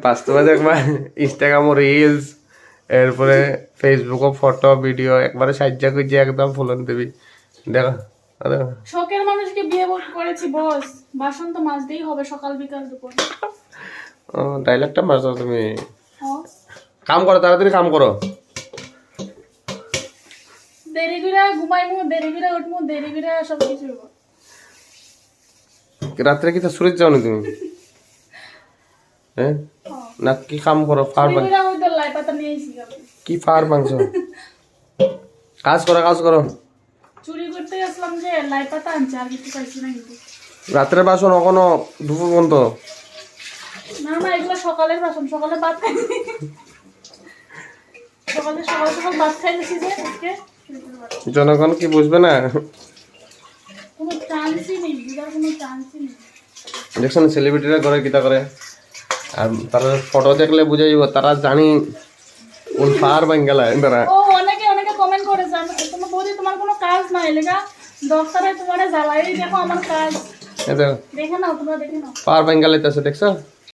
বাস্তবে দেখবা Instagram reels এরপরে ফেসবুক ফটো ভিডিও একবারে সাজ্জা খুঁজে একদম ফুলন দিবি দেখো দেখো শখের মানুষকে বিয়ে করেছি বস, বাসন তো মাজতেই হবে সকাল বিকাল দুপুর। ও ডায়লগটা মারছো তুমি। হ্যাঁ। কাম করো তাড়াতাড়ি কাম করো। দেরি করে ঘুমাইমু, দেরি করে উঠমু, দেরি করে সব কিছু। রাত্রে কি তা সুরেশ যাও না তুমি? হ্যাঁ না কি কাম করো? ফার দেরি করে ওই তো লাই পাতা নিয়ে এসেছি কালকে। কি ফার মাংস কাজ করো কাজ করো। চুরি করতে গেছিলাম যে লাই পাতা আনছে, আর কিছু পাইছি না কিন্তু। রাত্রে বাসন এখনো দুপুর পর্যন্ত? না না, এগুলো সকালের বাসন, সকালে ভাত খাই। সকাল সকাল ভাত খাইছি যে আজকে। জনগণ কি বুঝবে না? কোনো চান্সই নেই, বুঝার কোনো চান্সই নেই। দেখছেন সেলিব্রিটিরা করে কিতা করে, আর তারা ফটো দেখলে বুঝে যাব তারা জানি কোন ফার বাঙ্গালা তারা। ও অনেকে অনেকে কমেন্ট করে জানো তোমার বৌদি তোমার কোনো কাজ নাই লেগা দশটায় তোমার জ্বালাই দেখো আমার কাজ এই দেখো দেখে নাও, তোমরা দেখে নাও। ফার বাঙ্গালাইতেছে দেখছো?